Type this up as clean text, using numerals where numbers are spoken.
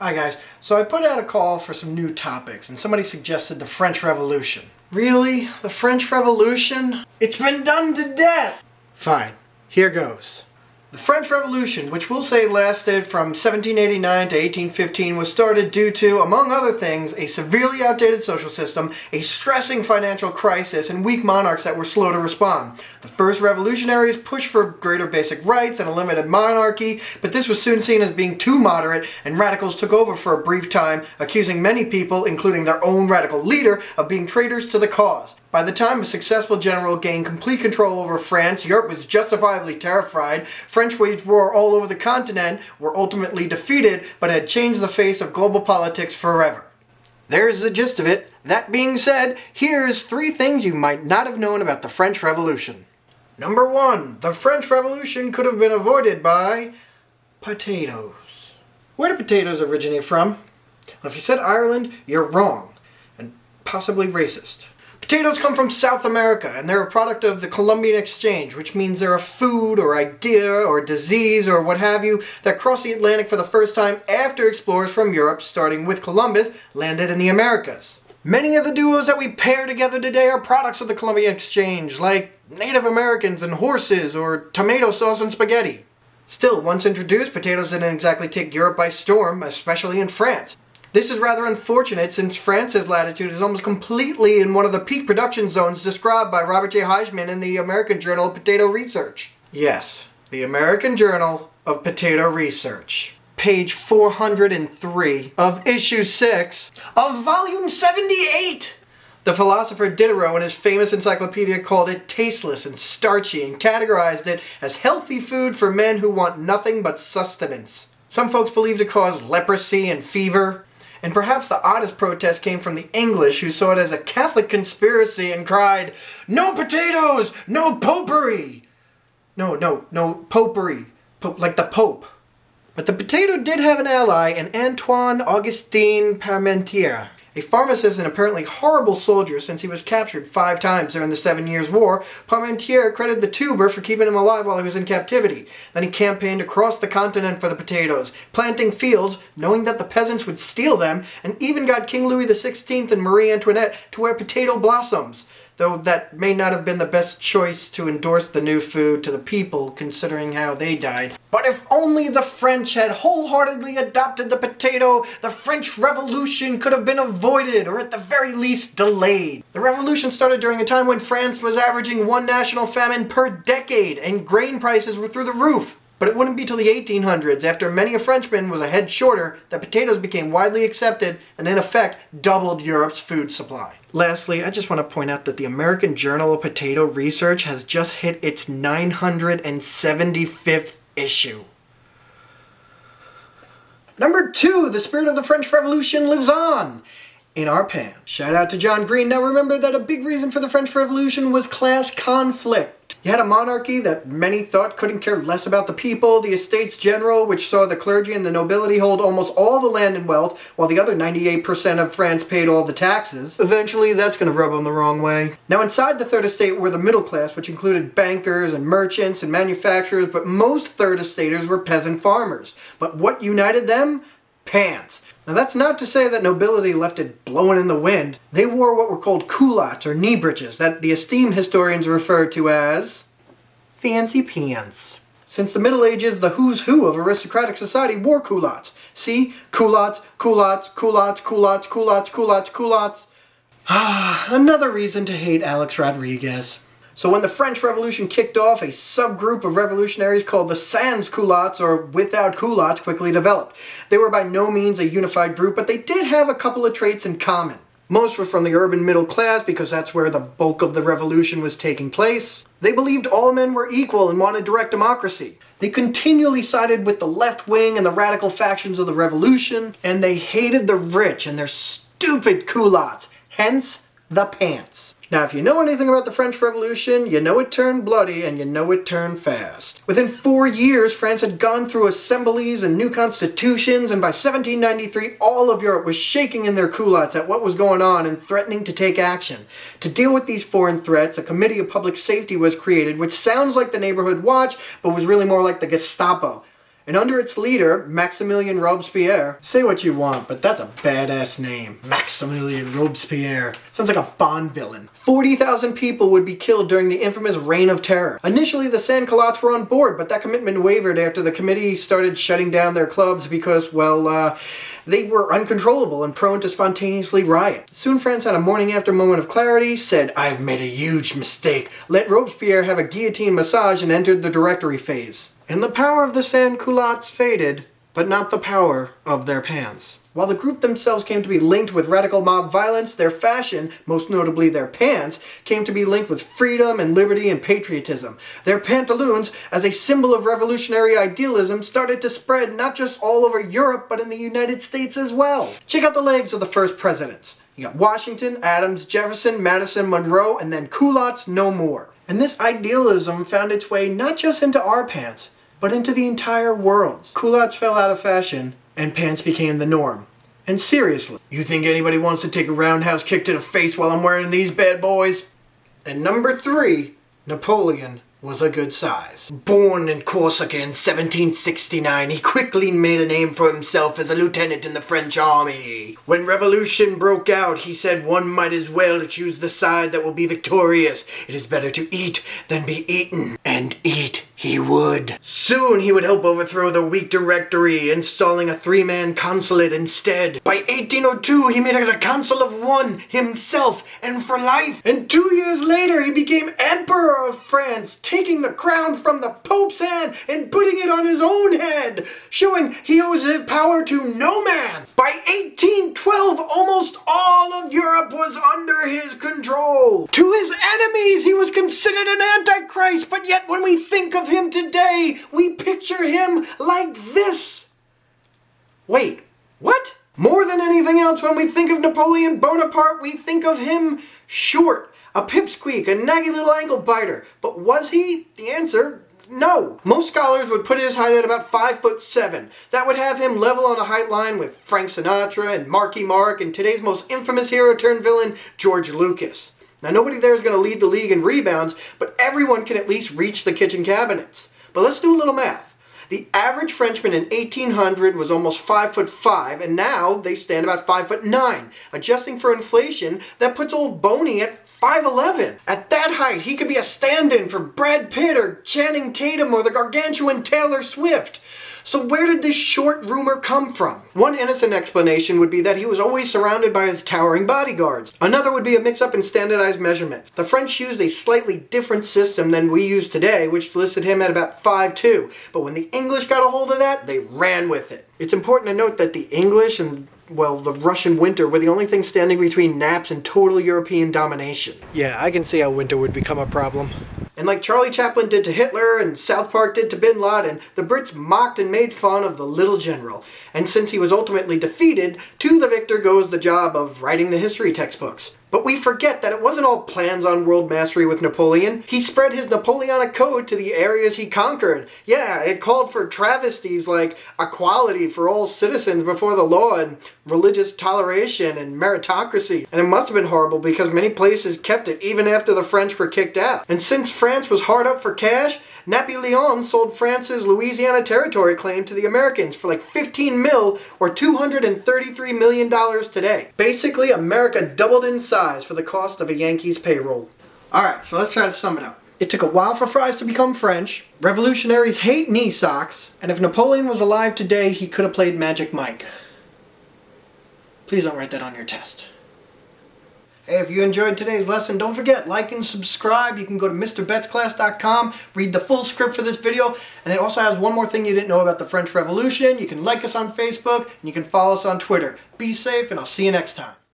Hi guys, so I put out a call for some new topics and somebody suggested the French Revolution. Really? The French Revolution? It's been done to death! Fine, here goes. The French Revolution, which we'll say lasted from 1789 to 1815, was started due to, among other things, a severely outdated social system, a stressing financial crisis, and weak monarchs that were slow to respond. The first revolutionaries pushed for greater basic rights and a limited monarchy, but this was soon seen as being too moderate, and radicals took over for a brief time, accusing many people, including their own radical leader, of being traitors to the cause. By the time a successful general gained complete control over France, Europe was justifiably terrified. French waged war all over the continent, were ultimately defeated, but had changed the face of global politics forever. There's the gist of it. That being said, here's 3 things you might not have known about the French Revolution. Number 1. The French Revolution could have been avoided by potatoes. Where do potatoes originate from? Well, if you said Ireland, you're wrong, and possibly racist. Potatoes come from South America, and they're a product of the Columbian Exchange, which means they're a food or idea or disease or what have you that crossed the Atlantic for the first time after explorers from Europe, starting with Columbus, landed in the Americas. Many of the duos that we pair together today are products of the Columbian Exchange, like Native Americans and horses or tomato sauce and spaghetti. Still, once introduced, potatoes didn't exactly take Europe by storm, especially in France. This is rather unfortunate since France's latitude is almost completely in one of the peak production zones described by Robert J. Heisman in the American Journal of Potato Research. Yes, the American Journal of Potato Research. Page 403 of issue 6 of volume 78! The philosopher Diderot in his famous encyclopedia called it tasteless and starchy and categorized it as healthy food for men who want nothing but sustenance. Some folks believed it caused leprosy and fever. And perhaps the oddest protest came from the English, who saw it as a Catholic conspiracy and cried, "No potatoes! No popery!" No popery. Like the Pope. But the potato did have an ally in Antoine Augustin Parmentier, a pharmacist and apparently horrible soldier since he was captured 5 times during the 7 Years' War. Parmentier credited the tuber for keeping him alive while he was in captivity. Then he campaigned across the continent for the potatoes, planting fields, knowing that the peasants would steal them, and even got King Louis XVI and Marie Antoinette to wear potato blossoms, though that may not have been the best choice to endorse the new food to the people, considering how they died. But if only the French had wholeheartedly adopted the potato, the French Revolution could have been avoided, or at the very least delayed. The revolution started during a time when France was averaging 1 national famine per decade, and grain prices were through the roof. But it wouldn't be till the 1800s, after many a Frenchman was a head shorter, that potatoes became widely accepted and in effect doubled Europe's food supply. Lastly, I just want to point out that the American Journal of Potato Research has just hit its 975th issue. Number 2, the spirit of the French Revolution lives on in our pan. Shout out to John Green. Now remember that a big reason for the French Revolution was class conflict. You had a monarchy that many thought couldn't care less about the people, the Estates General, which saw the clergy and the nobility hold almost all the land and wealth, while the other 98% of France paid all the taxes. Eventually, that's going to rub them the wrong way. Now, inside the Third Estate were the middle class, which included bankers and merchants and manufacturers, but most Third Estaters were peasant farmers. But what united them? Pants. Now that's not to say that nobility left it blowing in the wind. They wore what were called culottes or knee breeches that the esteemed historians refer to as fancy pants. Since the Middle Ages, the who's who of aristocratic society wore culottes. See? Culottes, culottes, culottes, culottes, culottes, culottes, culottes. Another reason to hate Alex Rodriguez. So when the French Revolution kicked off, a subgroup of revolutionaries called the sans-culottes, or without culottes, quickly developed. They were by no means a unified group, but they did have a couple of traits in common. Most were from the urban middle class because that's where the bulk of the revolution was taking place. They believed all men were equal and wanted direct democracy. They continually sided with the left wing and the radical factions of the revolution, and they hated the rich and their stupid culottes, hence the pants. Now, if you know anything about the French Revolution, you know it turned bloody and you know it turned fast. Within 4 years, France had gone through assemblies and new constitutions, and by 1793, all of Europe was shaking in their culottes at what was going on and threatening to take action. To deal with these foreign threats, a Committee of Public Safety was created, which sounds like the Neighborhood Watch, but was really more like the Gestapo. And under its leader, Maximilien Robespierre, say what you want, but that's a badass name. Maximilien Robespierre. Sounds like a Bond villain. 40,000 people would be killed during the infamous Reign of Terror. Initially, the sans-culottes were on board, but that commitment wavered after the committee started shutting down their clubs because, well, they were uncontrollable and prone to spontaneously riot. Soon France had a morning after moment of clarity, said, "I've made a huge mistake," let Robespierre have a guillotine massage, and entered the directory phase. And the power of the sans-culottes faded, but not the power of their pants. While the group themselves came to be linked with radical mob violence, their fashion, most notably their pants, came to be linked with freedom and liberty and patriotism. Their pantaloons, as a symbol of revolutionary idealism, started to spread not just all over Europe, but in the United States as well. Check out the legs of the first presidents. You got Washington, Adams, Jefferson, Madison, Monroe, and then culottes no more. And this idealism found its way not just into our pants, but into the entire world. Culottes fell out of fashion, and pants became the norm. And seriously, you think anybody wants to take a roundhouse kick to the face while I'm wearing these bad boys? And number 3, Napoleon was a good size. Born in Corsica in 1769, he quickly made a name for himself as a lieutenant in the French army. When revolution broke out, he said one might as well choose the side that will be victorious. It is better to eat than be eaten. And eat he would. Soon he would help overthrow the weak directory, installing a 3-man consulate instead. By 1802, he made it a council of one, himself, and for life. And 2 years later, he became Emperor of France, taking the crown from the Pope's hand and putting it on his own head, showing he owes his power to no man. By 1812, almost all of Europe was under his control. To his enemies, he was considered an antichrist, but yet when we think of him today, we picture him like this. Wait, what? More than anything else, when we think of Napoleon Bonaparte, we think of him short, a pipsqueak, a naggy little ankle biter. But was he? The answer, no. Most scholars would put his height at about 5'7". That would have him level on a height line with Frank Sinatra and Marky Mark and today's most infamous hero turned villain, George Lucas. Now, nobody there is going to lead the league in rebounds, but everyone can at least reach the kitchen cabinets. But let's do a little math. The average Frenchman in 1800 was almost 5'5", and now they stand about 5'9". Adjusting for inflation, that puts old Boney at 5'11". At that height, he could be a stand-in for Brad Pitt or Channing Tatum or the gargantuan Taylor Swift. So where did this short rumor come from? One innocent explanation would be that he was always surrounded by his towering bodyguards. Another would be a mix-up in standardized measurements. The French used a slightly different system than we use today, which listed him at about 5'2". But when the English got a hold of that, they ran with it. It's important to note that the English and, well, the Russian winter were the only thing standing between naps and total European domination. Yeah, I can see how winter would become a problem. And like Charlie Chaplin did to Hitler and South Park did to Bin Laden, the Brits mocked and made fun of the little general. And since he was ultimately defeated, to the victor goes the job of writing the history textbooks. But we forget that it wasn't all plans on world mastery with Napoleon. He spread his Napoleonic code to the areas he conquered. Yeah, it called for travesties like equality for all citizens before the law and religious toleration and meritocracy. And it must have been horrible because many places kept it even after the French were kicked out. And since France was hard up for cash, Napoleon sold France's Louisiana Territory claim to the Americans for like 15 mil or $233 million today. Basically, America doubled in size for the cost of a Yankees payroll. Alright, so let's try to sum it up. It took a while for fries to become French, revolutionaries hate knee socks, and if Napoleon was alive today, he could have played Magic Mike. Please don't write that on your test. Hey, if you enjoyed today's lesson, don't forget, like and subscribe. You can go to MrBettsClass.com, read the full script for this video, and it also has one more thing you didn't know about the French Revolution. You can like us on Facebook, and you can follow us on Twitter. Be safe, and I'll see you next time.